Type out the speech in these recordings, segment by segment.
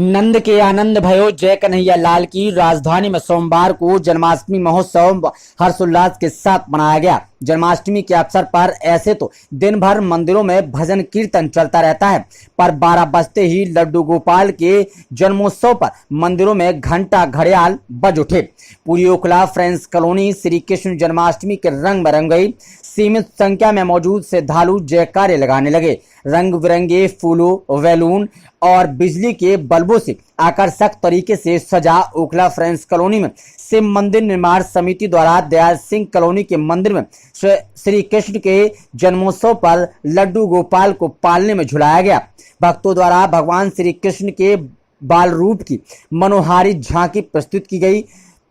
नंद के आनंद भयो जय कन्हैया लाल की राजधानी में सोमवार को जन्माष्टमी महोत्सव हर्षोल्लास के साथ मनाया गया। जन्माष्टमी के अवसर पर ऐसे तो दिन भर मंदिरों में भजन कीर्तन चलता रहता है, पर 12 बजते ही लड्डू गोपाल के जन्मोत्सव पर मंदिरों में घंटा घड़ियाल बज उठे। पूरी ओखला फ्रेंड्स कॉलोनी श्री कृष्ण जन्माष्टमी के रंग में रंग गई। सीमित संख्या में मौजूद श्रद्धालु जयकारे लगाने लगे। रंग बिरंगे फूलों, बैलून और बिजली के बल्बों से आकर्षक तरीके से सजा ओखला फ्रेंड्स कॉलोनी में शिव मंदिर निर्माण समिति द्वारा दयाल सिंह कॉलोनी के मंदिर में श्री कृष्ण के जन्मोत्सव पर लड्डू गोपाल को पालने में झुलाया गया। भक्तों द्वारा भगवान श्री कृष्ण के बाल रूप की मनोहारी झांकी प्रस्तुत की गई।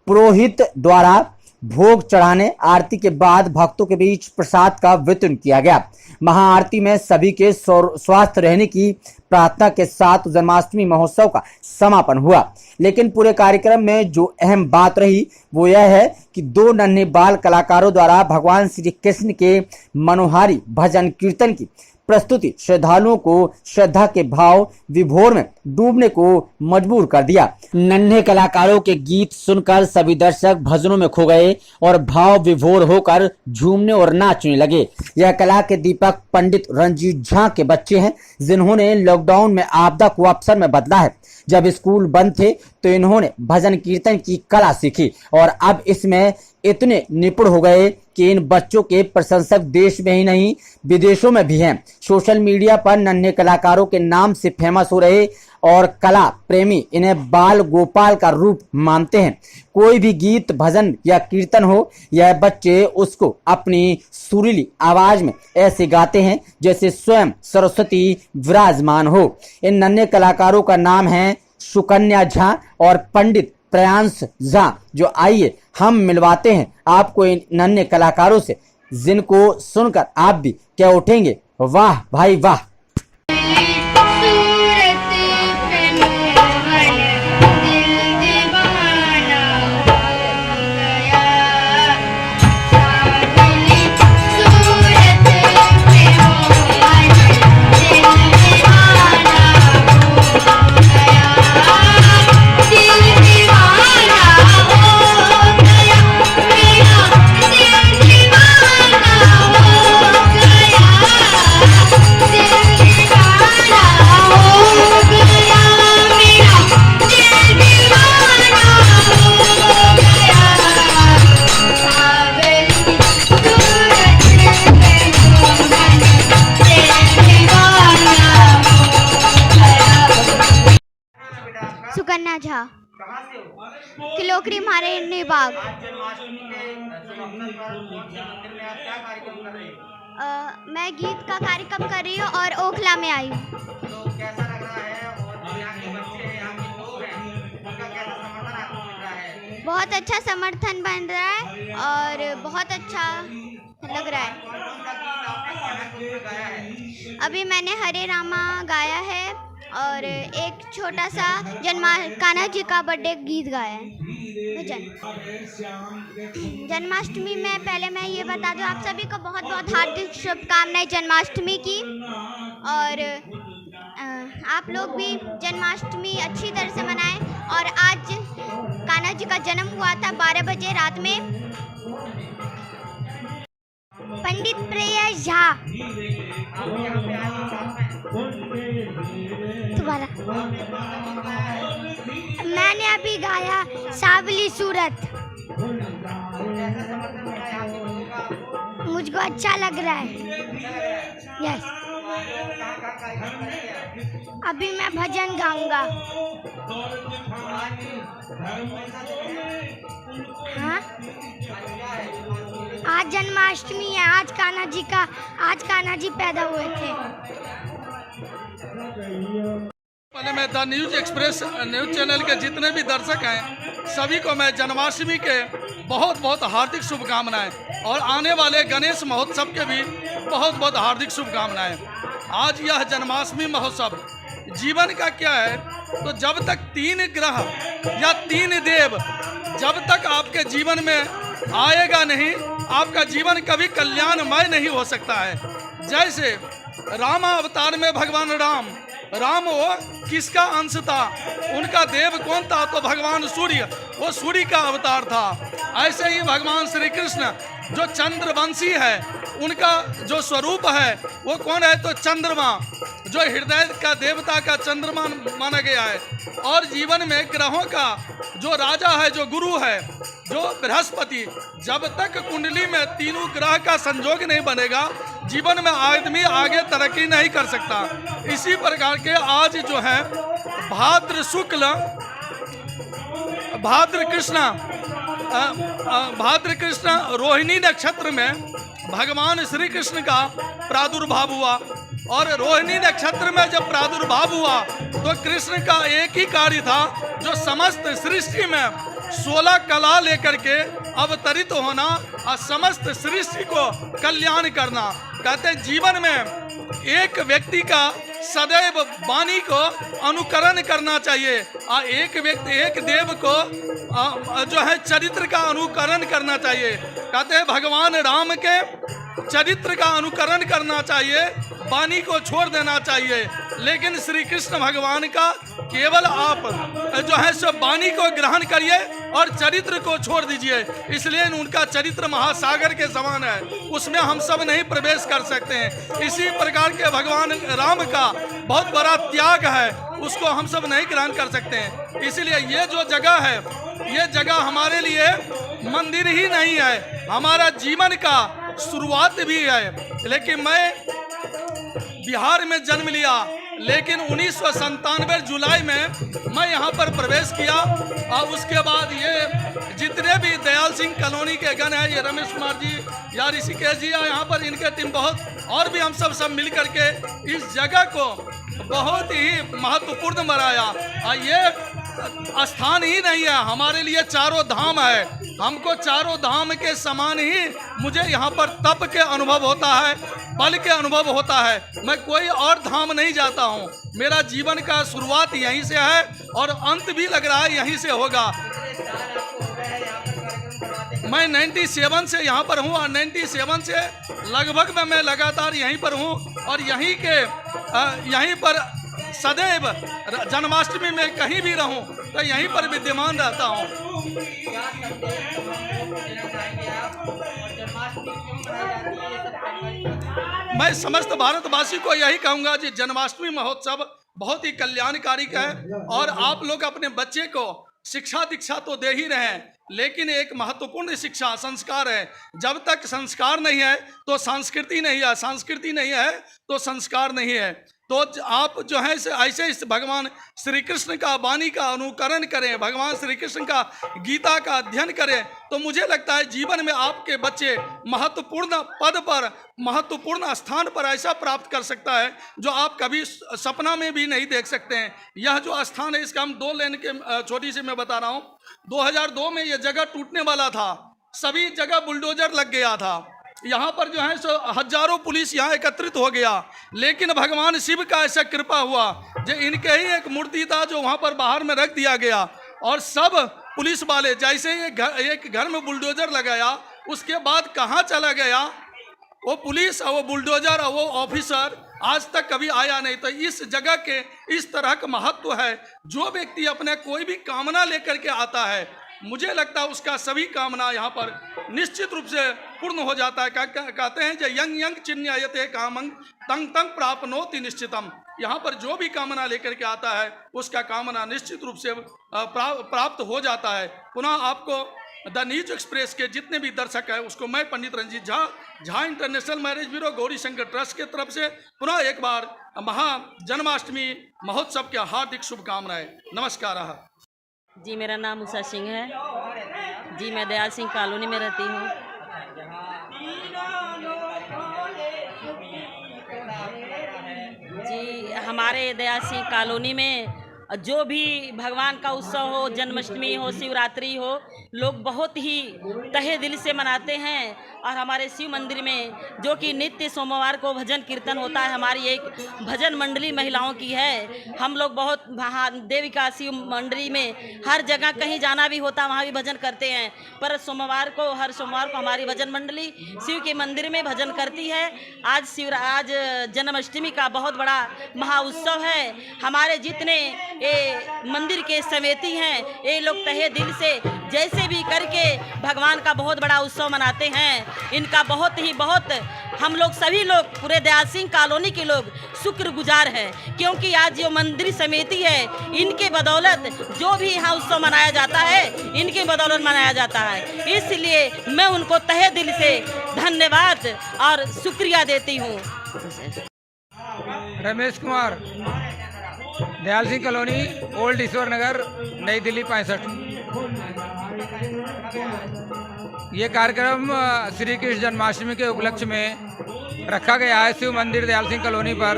पुरोहित द्वारा भोग चढ़ाने आरती के बाद भक्तों के बीच प्रसाद का वितरण किया गया। महाआरती में सभी के स्वस्थ रहने की प्रार्थना के साथ जन्माष्टमी महोत्सव का समापन हुआ। लेकिन पूरे कार्यक्रम में जो अहम बात रही वो यह है कि 2 नन्हे बाल कलाकारों द्वारा भगवान श्री कृष्ण के मनोहारी भजन कीर्तन की प्रस्तुति श्रद्धालुओं को श्रद्धा के भाव विभोर में डूबने को मजबूर कर दिया। नन्हे कलाकारों के गीत सुनकर सभी दर्शक भजनों में खो गए और भाव विभोर होकर झूमने और नाचने लगे। यह कला के दीपक पंडित रंजीत झा के बच्चे हैं, जिन्होंने लॉकडाउन में आपदा को अवसर में बदला है। जब स्कूल बंद थे तो इन्होंने भजन कीर्तन की कला सीखी और अब इसमें इतने निपुण हो गए कि इन बच्चों के प्रशंसक देश में ही नहीं विदेशों में भी हैं। सोशल मीडिया पर नन्हे कलाकारों के नाम से फेमस हो रहे और कला प्रेमी इन्हें बाल गोपाल का रूप मानते हैं। कोई भी गीत भजन या कीर्तन हो, यह बच्चे उसको अपनी सुरीली आवाज में ऐसे गाते हैं जैसे स्वयं सरस्वती विराजमान हो। इन नन्हे कलाकारों का नाम है सुकन्या झा और पंडित प्रयांश झा। जो आइए हम मिलवाते हैं आपको इन नन्हे कलाकारों से, जिनको सुनकर आप भी क्या उठेंगे, वाह भाई वाह। सुकन्या झा, किलोकरी मारे निबाग। मैं गीत का कार्यक्रम कर रही हूँ और ओखला में आई हूँ। बहुत अच्छा समर्थन बन रहा है और बहुत अच्छा लग रहा है। अभी मैंने हरे रामा गाया है और एक छोटा सा कान्हा जी का बर्थडे गीत गाया है। जन्माष्टमी में पहले मैं ये बता दूं, आप सभी को बहुत बहुत हार्दिक शुभकामनाएं जन्माष्टमी की। और आप लोग भी जन्माष्टमी अच्छी तरह से मनाएं। और आज कान्हा जी का जन्म हुआ था 12 बजे रात में। पंडित प्रयास झा तुम्हारा, मैंने अभी गाया सावली सूरत। मुझको अच्छा लग रहा है। यस, अभी मैं भजन गाऊंगा। हाँ, आज जन्माष्टमी है। आज कान्हा जी पैदा हुए थे। पहले मैं the news express news channel के जितने भी दर्शक हैं सभी को मैं जन्माष्टमी के बहुत बहुत हार्दिक शुभकामनाएं और आने वाले गणेश महोत्सव के भी बहुत बहुत हार्दिक शुभकामनाएं। आज यह जन्माष्टमी महोत्सव जीवन का क्या है, तो जब तक 3 ग्रह या 3 देव जब तक आपके जीवन में आएगा नहीं, आपका जीवन कभी कल्याणमय नहीं हो सकता है। जैसे राम अवतार में भगवान राम राम वो किसका अंश था, उनका देव कौन था, तो भगवान सूर्य, वो सूर्य का अवतार था। ऐसे ही भगवान श्री कृष्ण जो चंद्रवंशी है, उनका जो स्वरूप है वो कौन है, तो चंद्रमा, जो हृदय का देवता का चंद्रमा माना गया है। और जीवन में ग्रहों का जो राजा है, जो गुरु है, जो बृहस्पति, जब तक कुंडली में तीनों ग्रह का संयोग नहीं बनेगा, जीवन में आदमी आगे तरक्की नहीं कर सकता। इसी प्रकार के आज जो है भाद्र शुक्ल भाद्र कृष्ण रोहिणी नक्षत्र में भगवान श्री कृष्ण का प्रादुर्भाव हुआ। और रोहिणी नक्षत्र में जब प्रादुर्भाव हुआ तो कृष्ण का एक ही कार्य था, जो समस्त सृष्टि में 16 कला लेकर के अवतरित होना और समस्त सृष्टि को कल्याण करना। कहते हैं जीवन में एक व्यक्ति का सदैव वाणी को अनुकरण करना चाहिए और एक व्यक्ति, एक देव को जो है चरित्र का अनुकरण करना चाहिए। कहते हैं भगवान राम के चरित्र का अनुकरण करना चाहिए, वाणी को छोड़ देना चाहिए। लेकिन श्री कृष्ण भगवान का केवल आप जो है सब वाणी को ग्रहण करिए और चरित्र को छोड़ दीजिए। इसलिए उनका चरित्र महासागर के समान है, उसमें हम सब नहीं प्रवेश कर सकते हैं। इसी प्रकार के भगवान राम का बहुत बड़ा त्याग है, उसको हम सब नहीं ग्रहण कर सकते हैं। इसलिए ये जो जगह है, ये जगह हमारे लिए मंदिर ही नहीं है, हमारा जीवन का शुरुआत भी है। लेकिन मैं बिहार में जन्म लिया, लेकिन 1997 जुलाई में मैं यहाँ पर प्रवेश किया। और उसके बाद ये जितने भी दयाल सिंह कॉलोनी के गण हैं, ये रमेश कुमार जी या ऋषिकेश जी, यहाँ पर इनके टीम बहुत, और भी हम सब मिल करके इस जगह को बहुत ही महत्वपूर्ण बनाया। और ये स्थान ही नहीं है, हमारे लिए चारों धाम है। हमको चारों धाम के समान ही मुझे यहाँ पर तप के अनुभव होता है, बल के अनुभव होता है। मैं कोई और धाम नहीं जाता हूँ, मेरा जीवन का शुरुआत यहीं से है और अंत भी लग रहा है यहीं से होगा। मैं 97 से यहाँ पर हूँ और 97 से लगभग मैं लगातार यहीं पर हूँ और यहीं पर सदैव जन्माष्टमी में कहीं भी रहूं तो यहीं पर विद्यमान रहता हूं। मैं समस्त भारतवासी को यही कहूंगा कि जन्माष्टमी महोत्सव बहुत ही कल्याणकारी है और आप लोग अपने बच्चे को शिक्षा दीक्षा तो दे ही रहे हैं, लेकिन एक महत्वपूर्ण शिक्षा संस्कार है। जब तक संस्कार नहीं है तो संस्कृति नहीं है, संस्कृति नहीं है तो संस्कार नहीं है। तो आप जो है ऐसे इस भगवान श्री कृष्ण का वाणी का अनुकरण करें, भगवान श्री कृष्ण का गीता का अध्ययन करें, तो मुझे लगता है जीवन में आपके बच्चे महत्वपूर्ण पद पर, महत्वपूर्ण स्थान पर ऐसा प्राप्त कर सकता है जो आप कभी सपना में भी नहीं देख सकते हैं। यह जो स्थान है इसका हम 2 लेन के छोटी सी मैं बता रहा हूँ। 2002 में यह जगह टूटने वाला था, सभी जगह बुलडोजर लग गया था, यहाँ पर जो है सो हजारों पुलिस यहाँ एकत्रित हो गया, लेकिन भगवान शिव का ऐसा कृपा हुआ जो इनके ही एक मूर्ति था जो वहाँ पर बाहर में रख दिया गया और सब पुलिस वाले जैसे ही एक घर में बुलडोजर लगाया, उसके बाद कहाँ चला गया वो पुलिस और वो बुलडोजर और वो ऑफिसर आज तक कभी आया नहीं। तो इस जगह के इस तरह का महत्व है। जो व्यक्ति अपने कोई भी कामना लेकर के आता है, मुझे लगता है उसका सभी कामना यहाँ पर निश्चित रूप से पूर्ण हो जाता है। कहते हैं जो यंग यंग चिन्हयते कामं तंग तंग प्राप्नोति निश्चितम। यहाँ पर जो भी कामना लेकर के आता है उसका कामना निश्चित रूप से प्राप्त हो जाता है। पुनः आपको द न्यूज एक्सप्रेस के जितने भी दर्शक हैं उसको मैं Pandit Ranjit Jha international marriage bureau Gauri Shankar trust के तरफ से पुनः एक बार महा जन्माष्टमी महोत्सव की हार्दिक शुभकामनाएं। नमस्कार। जी मेरा नाम उषा सिंह है जी, मैं दयाल सिंह कॉलोनी में रहती हूँ। जी हमारे दयाल सिंह कॉलोनी में जो भी भगवान का उत्सव हो, जन्माष्टमी हो, शिवरात्रि हो, लोग बहुत ही तहे दिल से मनाते हैं। और हमारे शिव मंदिर में जो कि नित्य सोमवार को भजन कीर्तन होता है, हमारी एक भजन मंडली महिलाओं की है। हम लोग बहुत देविका शिव मंडली में हर जगह कहीं जाना भी होता वहाँ भी भजन करते हैं। पर हर सोमवार को हमारी भजन मंडली शिव के मंदिर में भजन करती है। आज जन्माष्टमी का बहुत बड़ा महाउत्सव है। हमारे जितने ये मंदिर के समिति हैं ये लोग तहे दिल से जैसे भी करके भगवान का बहुत बड़ा उत्सव मनाते हैं। इनका बहुत हम लोग सभी लोग पूरे दयाल सिंह कॉलोनी के लोग शुक्रगुजार हैं, क्योंकि आज जो मंदिर समिति है इनके बदौलत जो भी यहाँ उत्सव मनाया जाता है इनके बदौलत मनाया जाता है। इसलिए मैं उनको तहे दिल से धन्यवाद और शुक्रिया देती हूँ। रमेश कुमार, दयाल सिंह कॉलोनी, ओल्ड ईश्वर नगर, नई दिल्ली 65। ये कार्यक्रम श्री कृष्ण जन्माष्टमी के उपलक्ष्य में रखा गया है शिव मंदिर दयाल सिंह कॉलोनी पर।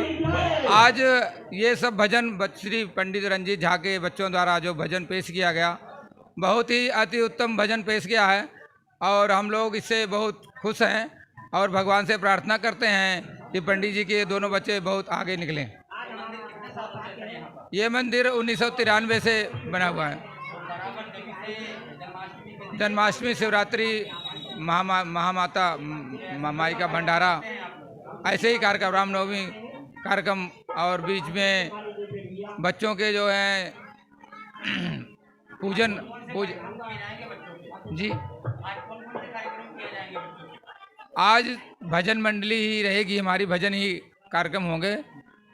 आज ये सब भजन श्री पंडित रंजीत झा के बच्चों द्वारा जो भजन पेश किया गया, बहुत ही अति उत्तम भजन पेश किया है और हम लोग इससे बहुत खुश हैं और भगवान से प्रार्थना करते हैं कि पंडित जी के दोनों बच्चे बहुत आगे निकलें। ये मंदिर 1993 से बना हुआ है। जन्माष्टमी, शिवरात्रि, महामाता माई का भंडारा, ऐसे ही कार्यक्रम, रामनवमी कार्यक्रम और बीच में बच्चों के जो हैं पूजन जी। आज भजन मंडली ही रहेगी हमारी, भजन ही कार्यक्रम होंगे।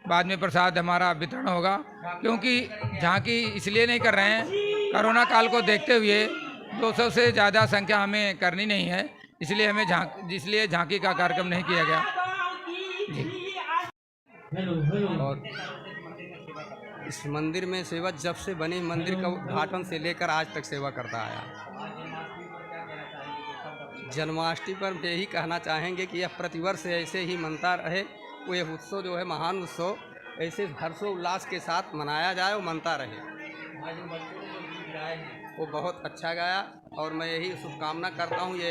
बाद में प्रसाद हमारा वितरण होगा, क्योंकि झांकी इसलिए नहीं कर रहे हैं, कोरोना काल को देखते हुए 200 से ज़्यादा संख्या हमें करनी नहीं है, इसलिए हमें झांकी का कार्यक्रम नहीं किया गया जी। और इस मंदिर में सेवा जब से बनी, मंदिर का उद्घाटन से लेकर आज तक सेवा करता आया। जन्माष्टमी पर यही कहना चाहेंगे कि यह प्रतिवर्ष ऐसे ही मनता रहे। वो यह उत्सव जो है, महान उत्सव, ऐसे हर्षोल्लास के साथ मनाया जाए और मनता रहे। वो बहुत अच्छा गाया और मैं यही शुभकामना करता हूँ। ये